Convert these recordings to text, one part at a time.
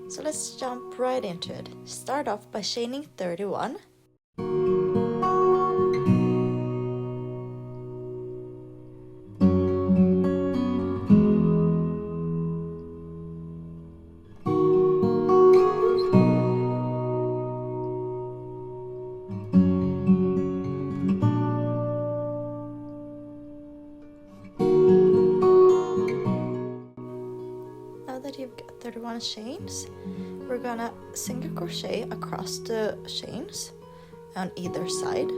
So let's jump right into it. Start off by chaining 31. Now that you've got 31 chains, we're gonna single crochet across the chains on either side,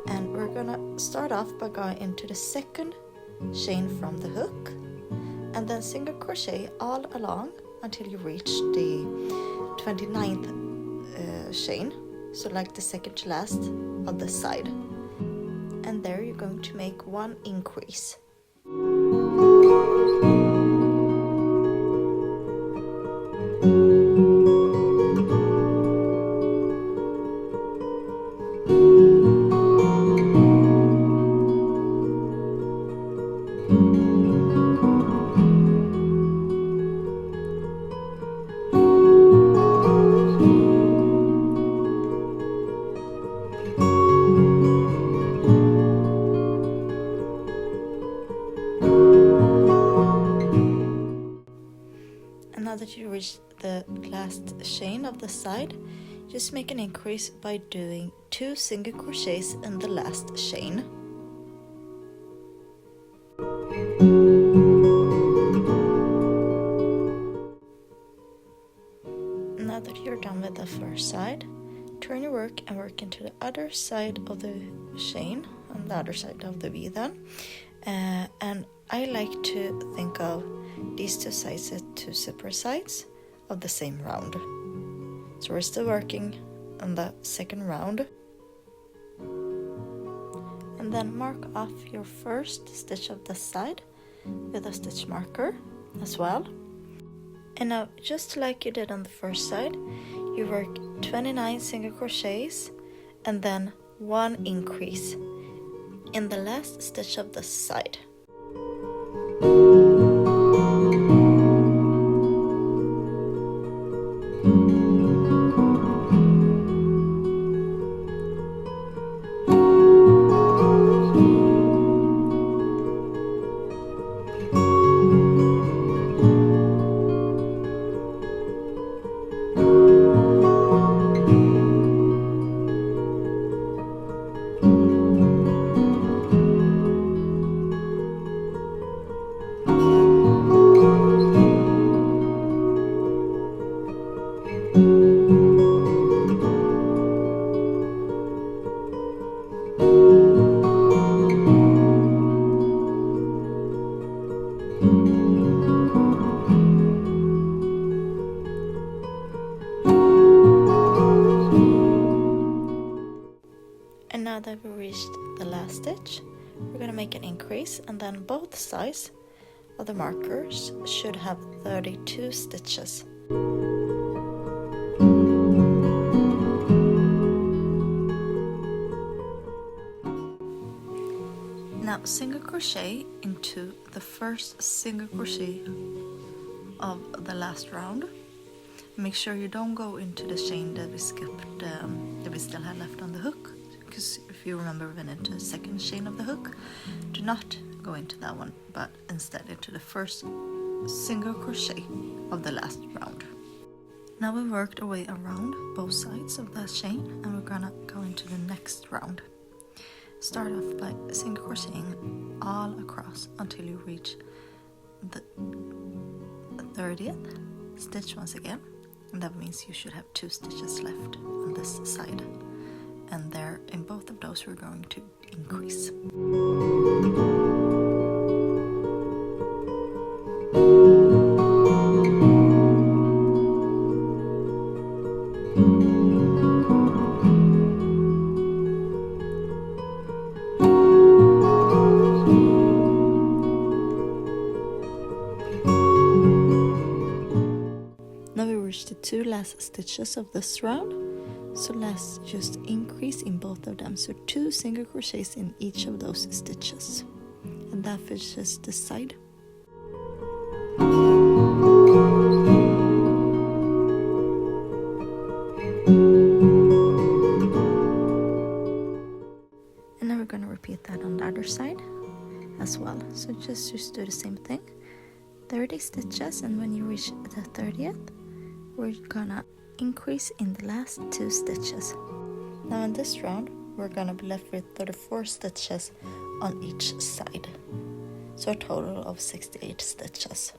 and we're gonna start off by going into the second chain from the hook, and then single crochet all along until you reach the 29th chain, so like the second to last on the side, and there you're going to make one increase. Now that you reach the last chain of the side, just make an increase by doing 2 single crochets in the last chain. Now that you're done with the first side, turn your work and work into the other side of the chain, on the other side of the V then. And I like to think of these two sides as two separate sides of the same round. So we're still working on the second round. And then mark off your first stitch of the side with a stitch marker as well. And now, just like you did on the first side, you work 29 single crochets and then 1 increase in the last stitch of the side. And now that we reached the last stitch, we're going to make an increase, and then both sides of the markers should have 32 stitches. Now single crochet into the first single crochet of the last round. Make sure you don't go into the chain that we skipped, that we still had left on the hook, because if you remember, we went into the second chain of the hook. Do not go into that one, but instead into the first single crochet of the last round. Now we worked our way around both sides of that chain, and we're gonna go into the next round. Start off by single crocheting all across until you reach the 30th stitch once again, and that means you should have 2 stitches left on this side, and there in both of those we're going to increase. Now we reach the 2 last stitches of this round, so let's just increase in both of them, so 2 single crochets in each of those stitches, and that finishes this side. just do the same thing, 30 stitches, and when you reach the 30th, we're gonna increase in the last 2 stitches. Now in this round, we're gonna be left with 34 stitches on each side, so a total of 68 stitches.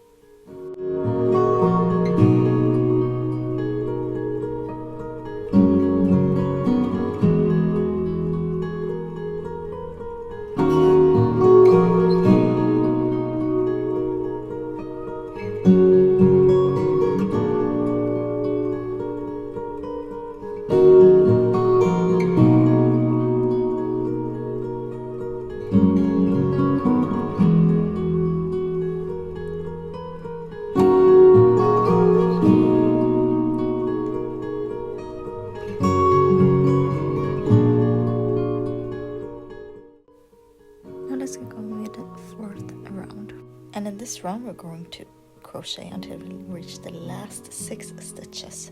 And in this round we're going to crochet until we reach the last 6 stitches.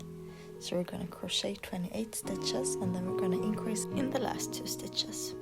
So we're going to crochet 28 stitches, and then we're going to increase in the last 2 stitches.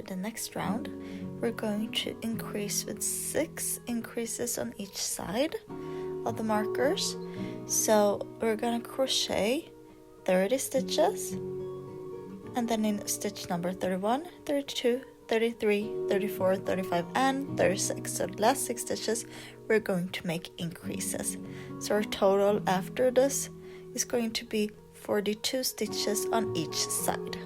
into the next round, we're going to increase with 6 increases on each side of the markers. So we're gonna crochet 30 stitches, and then in stitch number 31, 32, 33, 34, 35, and 36, so the last 6 stitches we're going to make increases. So our total after this is going to be 42 stitches on each side.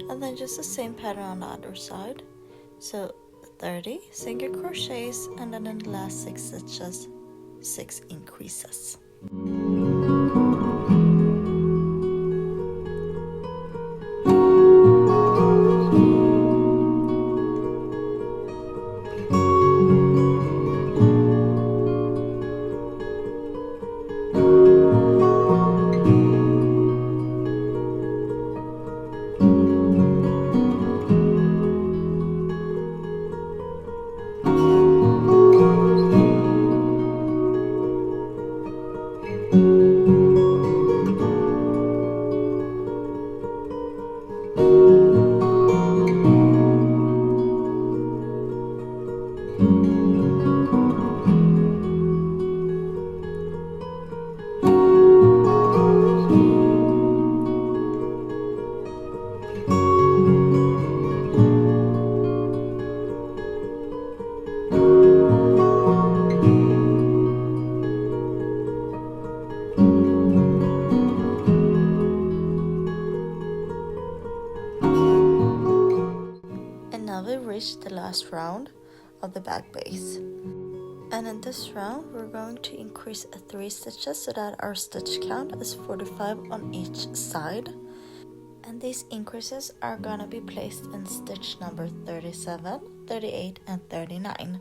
And then just the same pattern on the other side. So 30 single crochets, and then in the last 6 stitches 6 increases. Now we've reached the last round of the back base, and in this round we're going to increase 3 stitches so that our stitch count is 45 on each side, and these increases are gonna be placed in stitch number 37, 38, and 39.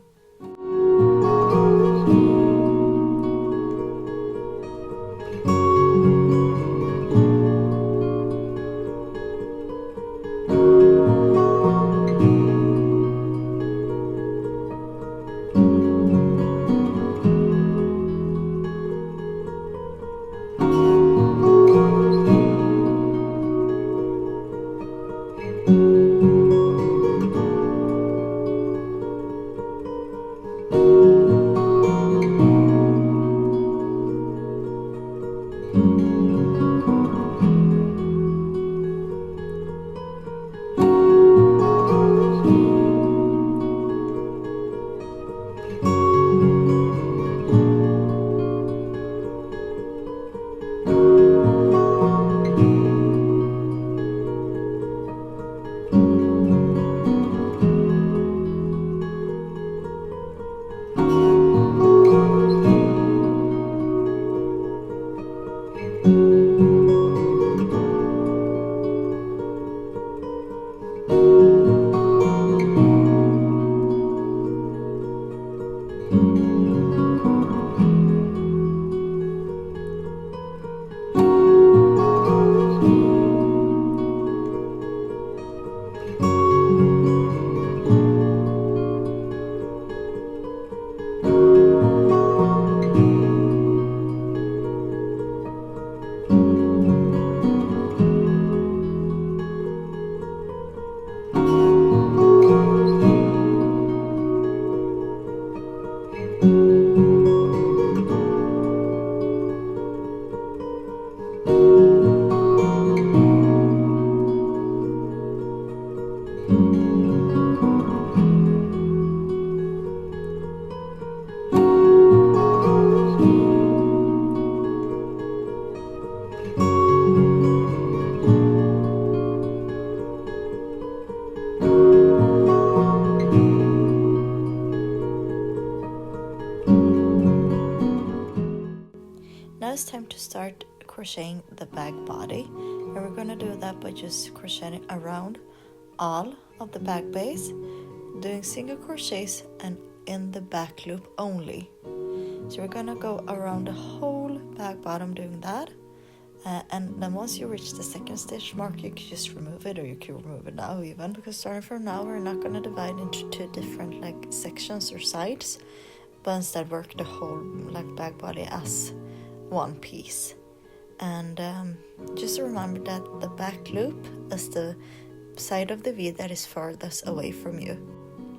it's time to start crocheting the back body, and we're going to do that by just crocheting around all of the back base, doing single crochets and in the back loop only. So we're gonna go around the whole back bottom doing that, and then once you reach the second stitch mark, you can just remove it, or you can remove it now even, because starting from now we're not gonna divide into two different like sections or sides, but instead work the whole like back body as one piece. And just remember that the back loop is the side of the V that is farthest away from you,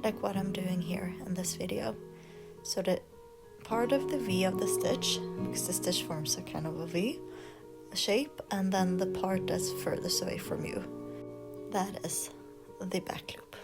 like what I'm doing here in this video. So the part of the V of the stitch, because the stitch forms a kind of a V shape, and then the part that's furthest away from you, that is the back loop.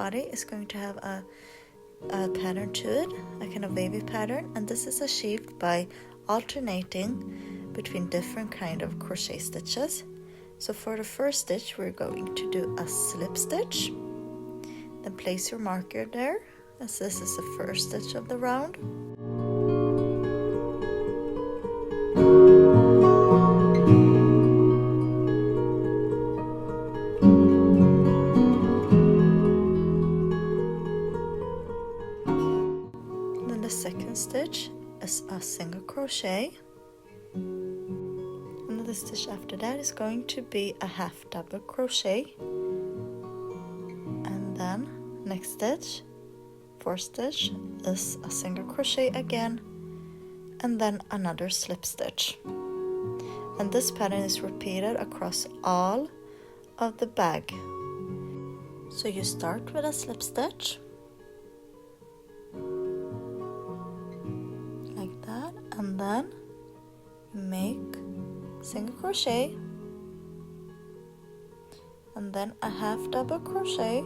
body is going to have a pattern to it, a kind of wavy pattern, and this is achieved by alternating between different kind of crochet stitches. So for the first stitch we're going to do a slip stitch, then place your marker there, as this is the first stitch of the round. Then the second stitch is a single crochet, and the stitch after that is going to be a half double crochet, and then next stitch, fourth stitch, is a single crochet again, and then another slip stitch. And this pattern is repeated across all of the bag. So you start with a slip stitch like that, and then you make single crochet, and then a half double crochet.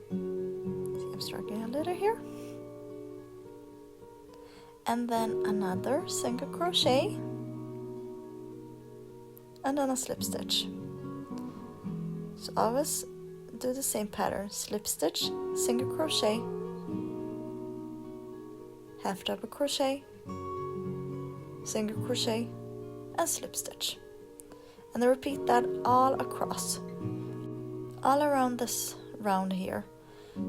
See, I'm struggling a little here. And then another single crochet, and then a slip stitch. So always do the same pattern: slip stitch, single crochet, half double crochet, single crochet, and slip stitch. And then repeat that all across, all around this round here.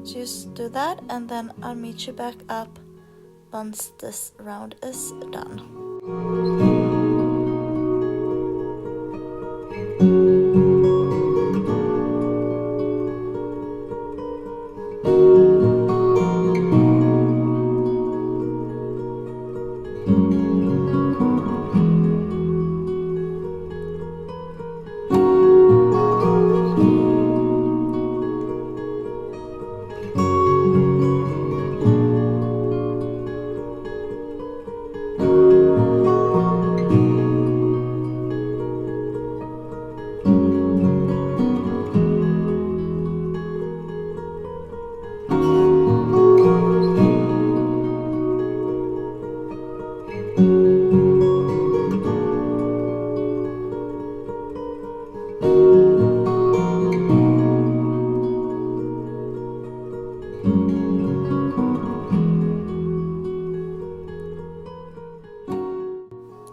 So just do that, and then I'll meet you back up once this round is done.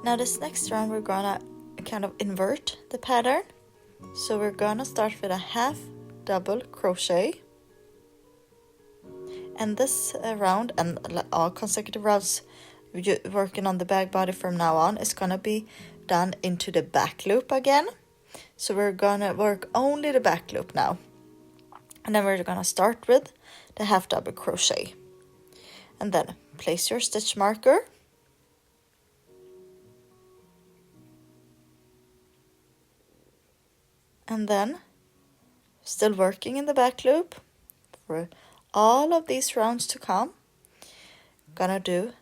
Now this next round we're gonna kind of invert the pattern. So we're gonna start with a half double crochet, and this round and all consecutive rounds working on the bag body from now on is gonna be done into the back loop again. So we're gonna work only the back loop now, and then we're gonna start with the half double crochet, and then place your stitch marker, and then still working in the back loop for all of these rounds to come. Gonna do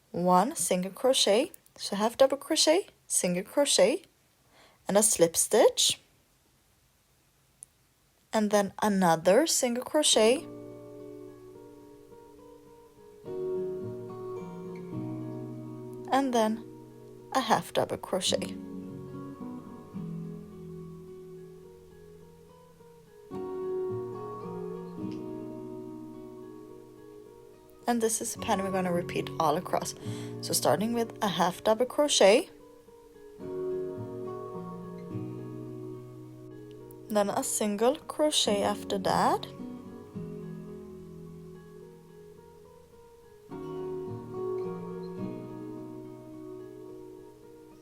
one single crochet, so half double crochet, single crochet, and a slip stitch, and then another single crochet, and then a half double crochet. And this is the pattern we're going to repeat all across. So starting with a half double crochet, then a single crochet after that,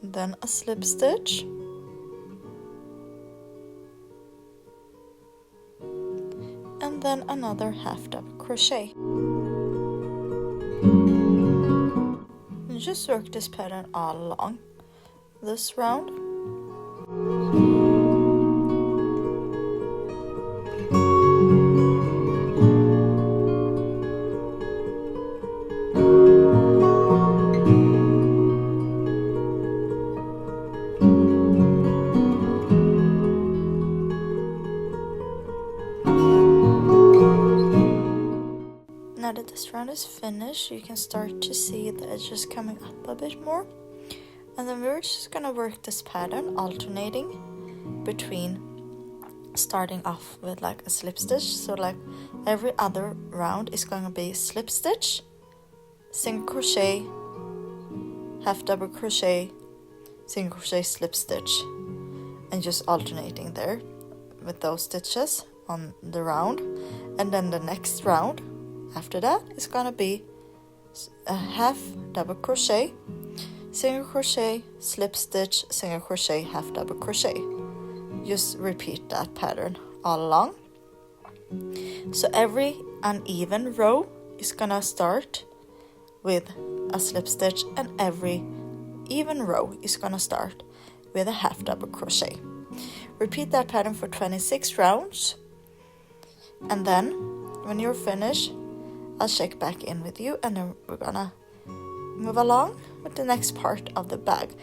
then a slip stitch, and then another half double crochet. And just work this pattern all along this round. now that this round is finished, you can start to see the edges coming up a bit more. And then we're just gonna work this pattern alternating between starting off with like a slip stitch. So like every other round is going to be slip stitch, single crochet, half double crochet, single crochet, slip stitch, and just alternating there with those stitches on the round. And then the next round after that is going to be a half double crochet, single crochet, slip stitch, single crochet, half double crochet. Just repeat that pattern all along. So every uneven row is gonna start with a slip stitch, and every even row is gonna start with a half double crochet. Repeat that pattern for 26 rounds, and then when you're finished, I'll check back in with you, and then we're gonna move along with the next part of the bag.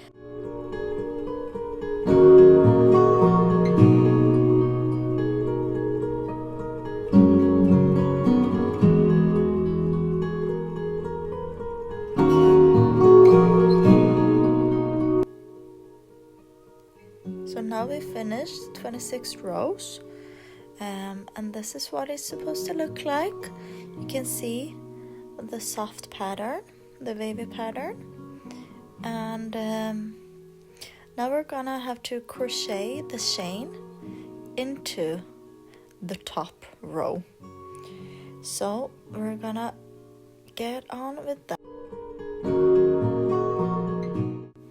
So now we finished 26 rows, and this is what it's supposed to look like. You can see the soft pattern, the wavy pattern, and now we're gonna have to crochet the chain into the top row. So we're gonna get on with that.